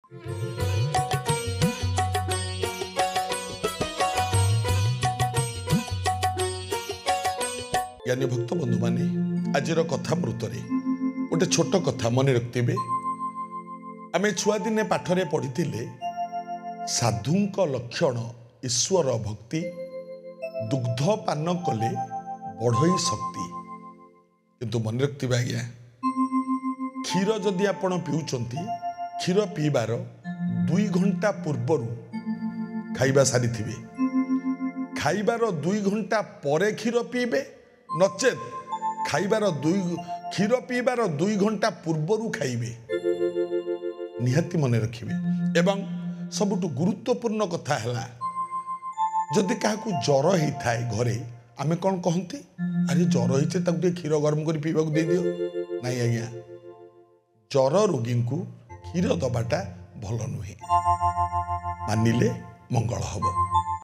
ज्ञानी भक्त बंधु माने आज कथा मृतरे गोटे छोट कथा मन रखिथे। आम छुआ दिने पाठरे पढ़ी साधुंक लक्षण ईश्वर भक्ति दुग्ध पान कले बढ़ई शक्ति। किंतु मन रखिथे आज्ञा क्षीर जदि आपण पिउचंती क्षीर पीबार 2 घंटा पूर्वर खाइबा सारी थिबे, खाइबार 2 घंटा परे क्षीर पीबे नचेत खाइबार क्षीर पीबार 2 घंटा पूर्वर खाइबे। निहाती मन रखिबे। एवं सबुठु गुरुत्वपूर्ण कथा है जदि क्या ज्वर होता है घरे आमे कौन कहती अरे ज्वर होते क्षीर गरम कर पीवा दे दियो नहीं आज्ञा ज्वर रोगी को क्षीर दबाटा भल नुहे मानिले मंगल हब।